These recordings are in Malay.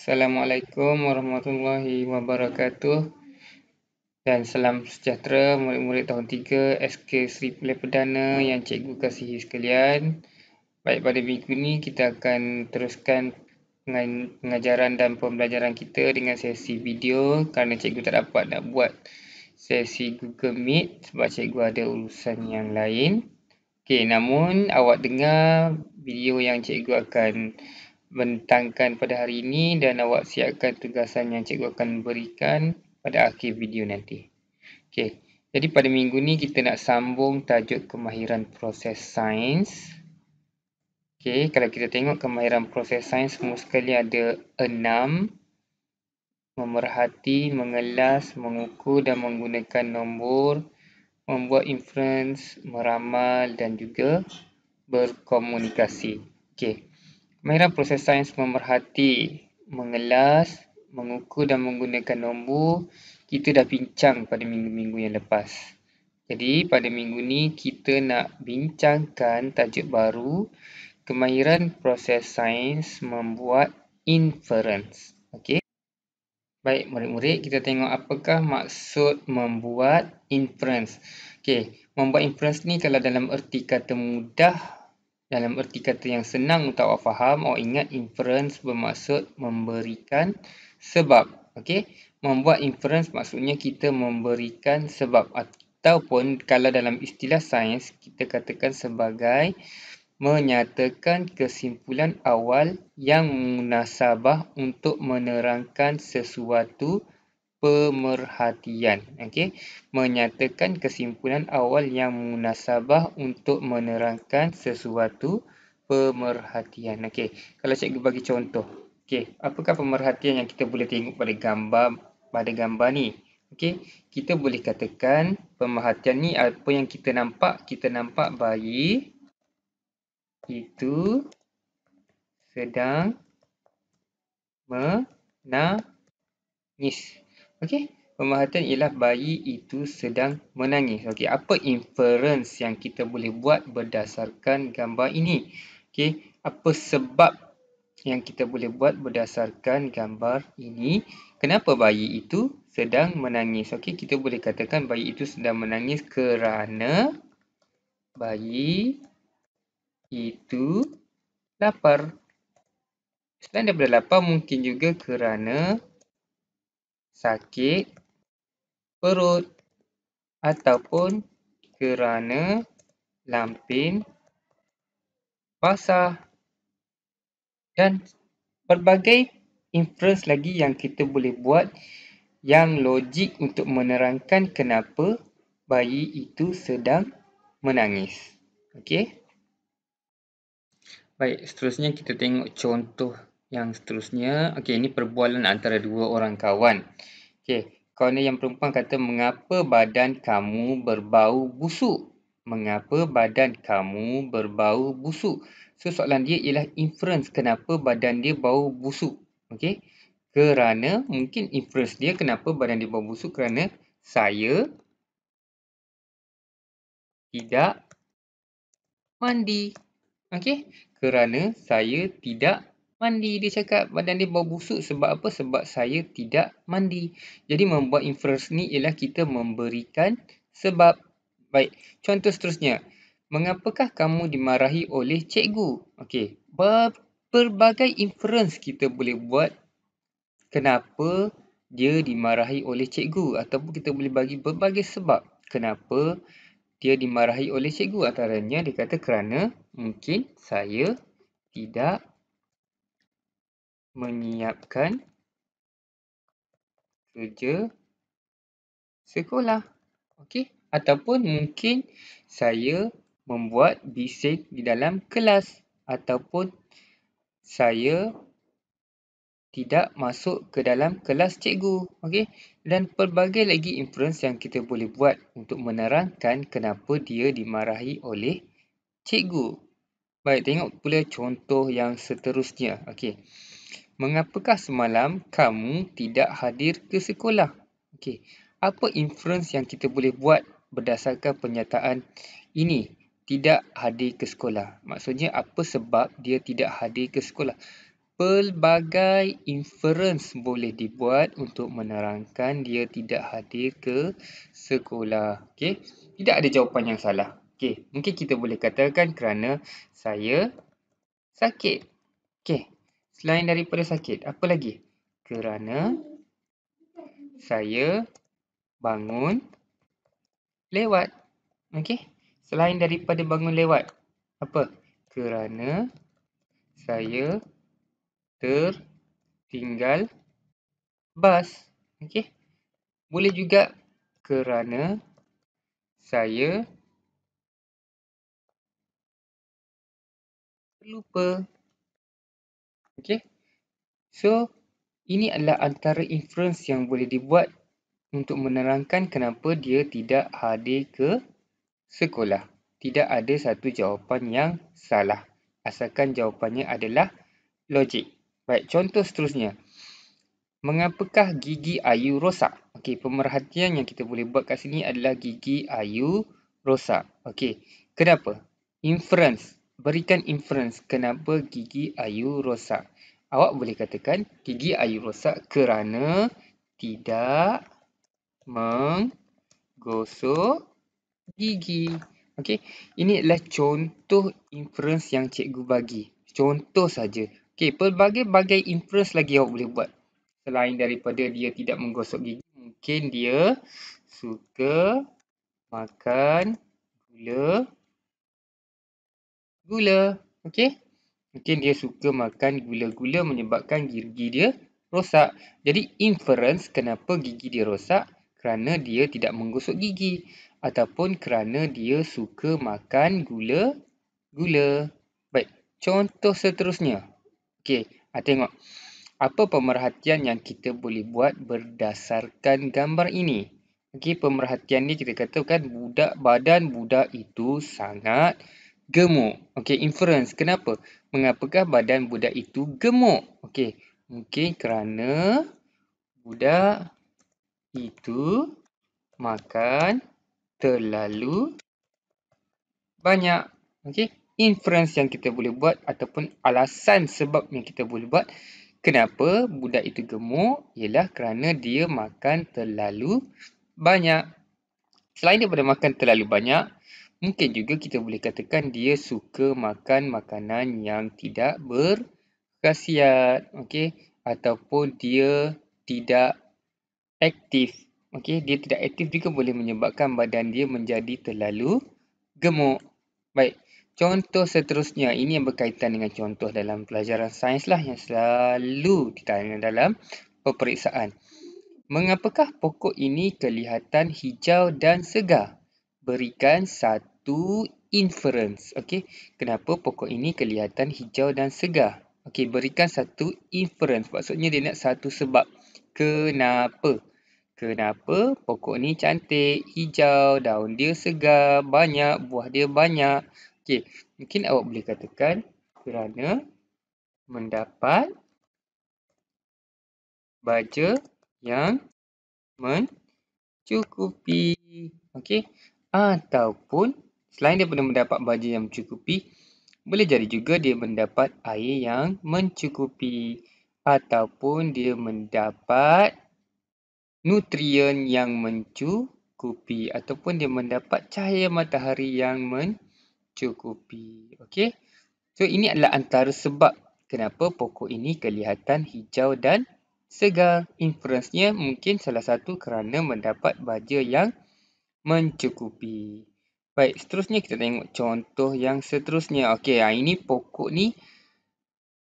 Assalamualaikum warahmatullahi wabarakatuh dan salam sejahtera murid-murid tahun 3 SK Sri Pilihan Perdana yang cikgu kasihi sekalian. Baik, pada minggu ini kita akan teruskan pengajaran dan pembelajaran kita dengan sesi video kerana cikgu tak dapat nak buat sesi Google Meet sebab cikgu ada urusan yang lain. Okey, namun awak dengar video yang cikgu akan bentangkan pada hari ini dan awak siapkan tugasan yang cikgu akan berikan pada akhir video nanti. Okey, jadi pada minggu ni kita nak sambung tajuk kemahiran proses sains. Okey, kalau kita tengok kemahiran proses sains semua sekali ada 6. Memerhati, mengelas, mengukur dan menggunakan nombor, membuat inference, meramal dan juga berkomunikasi. Okey. Kemahiran proses sains memerhati, mengelas, mengukur dan menggunakan nombor, kita dah bincang pada minggu-minggu yang lepas. Jadi pada minggu ni kita nak bincangkan tajuk baru, kemahiran proses sains membuat inference. Okey. Baik murid-murid, kita tengok apakah maksud membuat inference. Okey, membuat inference ni kalau dalam erti kata mudah, dalam erti kata yang senang untuk awak faham, awak ingat inference bermaksud memberikan sebab. Okey, membuat inference maksudnya kita memberikan sebab ataupun kalau dalam istilah sains kita katakan sebagai menyatakan kesimpulan awal yang munasabah untuk menerangkan sesuatu pemerhatian. Okey, menyatakan kesimpulan awal yang munasabah untuk menerangkan sesuatu pemerhatian. Okey, kalau cikgu bagi contoh. Okey, apakah pemerhatian yang kita boleh tengok pada gambar ni? Okey, kita boleh katakan pemerhatian ni apa yang kita nampak? Kita nampak bayi itu sedang menangis. Okey, pemerhatian ialah bayi itu sedang menangis. Okey, apa inference yang kita boleh buat berdasarkan gambar ini? Okey, apa sebab yang kita boleh buat berdasarkan gambar ini? Kenapa bayi itu sedang menangis? Okey, kita boleh katakan bayi itu sedang menangis kerana bayi itu lapar. Selain daripada lapar, mungkin juga kerana sakit perut ataupun kerana lampin basah dan pelbagai inference lagi yang kita boleh buat yang logik untuk menerangkan kenapa bayi itu sedang menangis. Okey. Baik, seterusnya kita tengok contoh yang seterusnya. Okey, ini perbualan antara dua orang kawan. Okey, kawan yang perempuan kata, mengapa badan kamu berbau busuk? Mengapa badan kamu berbau busuk? So, soalan dia ialah inference kenapa badan dia bau busuk. Okey, kerana mungkin inference dia kenapa badan dia bau busuk kerana saya tidak mandi. Okey, kerana saya tidak mandi. Dia cakap badan dia bau busuk sebab apa? Sebab saya tidak mandi. Jadi membuat inference ni ialah kita memberikan sebab. Baik, contoh seterusnya. Mengapakah kamu dimarahi oleh cikgu? Okey, berbagai inference kita boleh buat kenapa dia dimarahi oleh cikgu ataupun kita boleh bagi berbagai sebab kenapa dia dimarahi oleh cikgu. Antaranya dia kata kerana mungkin saya tidak menyiapkan kerja sekolah. Okey, ataupun mungkin saya membuat bising di dalam kelas ataupun saya tidak masuk ke dalam kelas cikgu. Okey, dan pelbagai lagi inference yang kita boleh buat untuk menerangkan kenapa dia dimarahi oleh cikgu. Baik, tengok pula contoh yang seterusnya. Okey, mengapakah semalam kamu tidak hadir ke sekolah? Okey, apa inference yang kita boleh buat berdasarkan pernyataan ini? Tidak hadir ke sekolah. Maksudnya apa sebab dia tidak hadir ke sekolah? pelbagai inference boleh dibuat untuk menerangkan dia tidak hadir ke sekolah. Okey, tidak ada jawapan yang salah. Okey, mungkin kita boleh katakan kerana saya sakit. Okey, selain daripada sakit, apa lagi? Kerana saya bangun lewat. Okey, selain daripada bangun lewat, apa? Kerana saya tertinggal bas. Okey, boleh juga kerana saya terlupa. Okey, so ini adalah antara inference yang boleh dibuat untuk menerangkan kenapa dia tidak hadir ke sekolah. Tidak ada satu jawapan yang salah, asalkan jawapannya adalah logik. Baik, contoh seterusnya. Mengapakah gigi Ayu rosak? Okey, pemerhatian yang kita boleh buat kat sini adalah gigi Ayu rosak. Okey, kenapa? Inference. Berikan inference kenapa gigi Ayu rosak. Awak boleh katakan gigi Ayu rosak kerana tidak menggosok gigi. Okey, ini adalah contoh inference yang cikgu bagi. Contoh saja. Okey, pelbagai-bagai inference lagi awak boleh buat. Selain daripada dia tidak menggosok gigi, mungkin dia suka makan gula. Okey? Mungkin dia suka makan gula-gula menyebabkan gigi dia rosak. Jadi inference kenapa gigi dia rosak kerana dia tidak menggosok gigi ataupun kerana dia suka makan gula. Baik, contoh seterusnya. Okey, tengok. Apa pemerhatian yang kita boleh buat berdasarkan gambar ini? Okey, pemerhatian ni kita katakan badan budak itu sangat gemuk. Okey, inference. Kenapa? Mengapakah badan budak itu gemuk? Okey, mungkin kerana budak itu makan terlalu banyak. Okey, inference yang kita boleh buat ataupun alasan sebab yang kita boleh buat kenapa budak itu gemuk ialah kerana dia makan terlalu banyak. Selain daripada makan terlalu banyak, mungkin juga kita boleh katakan dia suka makan makanan yang tidak berkhasiat, okey, ataupun dia tidak aktif. Okey, dia tidak aktif juga boleh menyebabkan badan dia menjadi terlalu gemuk. Baik, contoh seterusnya. Ini yang berkaitan dengan contoh dalam pelajaran sains lah yang selalu ditanya dalam peperiksaan. Mengapakah pokok ini kelihatan hijau dan segar? Berikan satu inference. Okey, kenapa pokok ini kelihatan hijau dan segar? Okey, berikan satu inference. Maksudnya dia nak satu sebab. Kenapa? Kenapa pokok ni cantik, hijau, daun dia segar, banyak, buah dia banyak. Okey, mungkin awak boleh katakan kerana mendapat baja yang mencukupi. Okey, ataupun selain daripada mendapat baja yang mencukupi, boleh jadi juga dia mendapat air yang mencukupi ataupun dia mendapat nutrien yang mencukupi ataupun dia mendapat cahaya matahari yang mencukupi. Okey. So ini adalah antara sebab kenapa pokok ini kelihatan hijau dan segar. Inference-nya mungkin salah satu kerana mendapat baja yang mencukupi. Baik, seterusnya kita tengok contoh yang seterusnya. Okey, ini pokok ni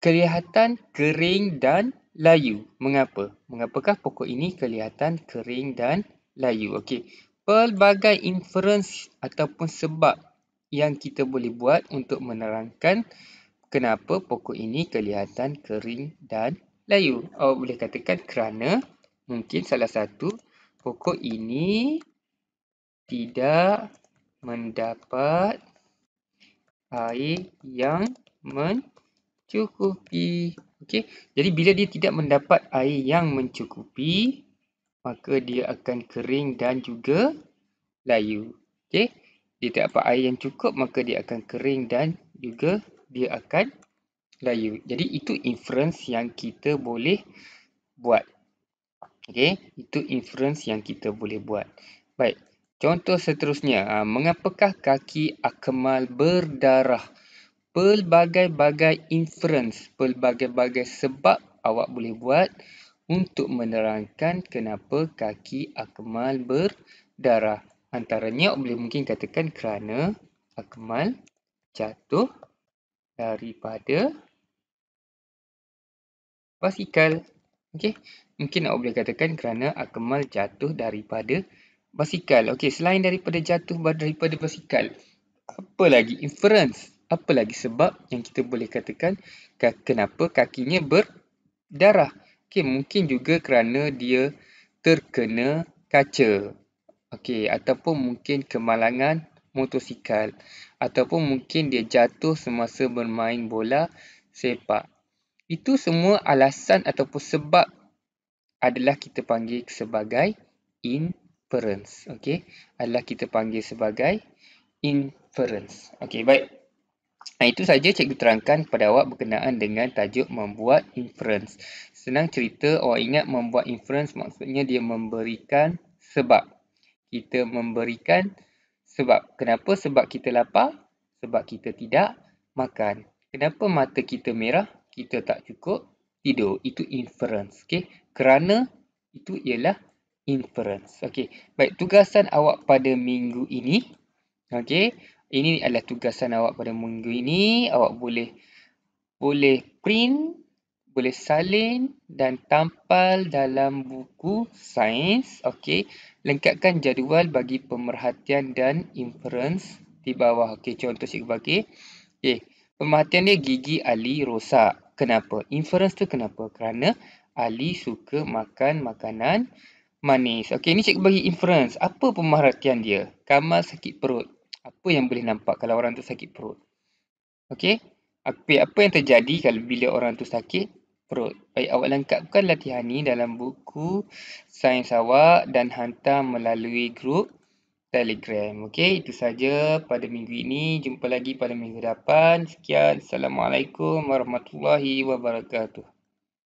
kelihatan kering dan layu. Mengapa? Mengapakah pokok ini kelihatan kering dan layu? Okey, pelbagai inference ataupun sebab yang kita boleh buat untuk menerangkan kenapa pokok ini kelihatan kering dan layu. Awak boleh katakan kerana mungkin salah satu pokok ini tidak mendapat air yang mencukupi. Okey, jadi bila dia tidak mendapat air yang mencukupi, maka dia akan kering dan juga layu. Okey, dia tak dapat air yang cukup, maka dia akan kering dan juga dia akan layu. Jadi itu inference yang kita boleh buat. Okey, itu inference yang kita boleh buat. Baik, contoh seterusnya. Mengapakah kaki Akmal berdarah? Pelbagai-bagai inference, pelbagai-bagai sebab awak boleh buat untuk menerangkan kenapa kaki Akmal berdarah. Antaranya, awak boleh mungkin katakan kerana Akmal jatuh daripada basikal. Okey, mungkin awak boleh katakan kerana Akmal jatuh daripada basikal. Okey, selain daripada jatuh daripada basikal, apa lagi inference? Apa lagi sebab yang kita boleh katakan kenapa kakinya berdarah? Okey, mungkin juga kerana dia terkena kaca. Okey, ataupun mungkin kemalangan motosikal. Ataupun mungkin dia jatuh semasa bermain bola sepak. Itu semua alasan ataupun sebab adalah kita panggil sebagai inference. Okey, adalah kita panggil sebagai inference. Okey, baik. Itu saja cikgu terangkan kepada awak berkenaan dengan tajuk membuat inference. Senang cerita, awak ingat membuat inference maksudnya dia memberikan sebab. Kita memberikan sebab. Kenapa? Sebab kita lapar, sebab kita tidak makan. Kenapa mata kita merah? Kita tak cukup tidur. Itu inference. Okey, kerana itu ialah inference. Okey, baik, tugasan awak pada minggu ini. Okey, ini adalah tugasan awak pada minggu ini. Awak boleh print, boleh salin dan tampal dalam buku sains. Okey, lengkapkan jadual bagi pemerhatian dan inference di bawah. Okey, contoh cikgu bagi. Okey, pemerhatian dia gigi Ali rosak. Kenapa? Inference tu kenapa? Kerana Ali suka makan makanan manis. Okey, ni cikgu bagi inference. Apa pemerhatian dia? Kamal sakit perut. Apa yang boleh nampak kalau orang tu sakit perut? Okey, apa yang terjadi kalau bila orang tu sakit perut? Baik, awak lengkapkan latihan ni dalam buku sains awak dan hantar melalui grup Telegram. Okey, itu saja pada minggu ini. Jumpa lagi pada minggu depan. Sekian. Assalamualaikum warahmatullahi wabarakatuh.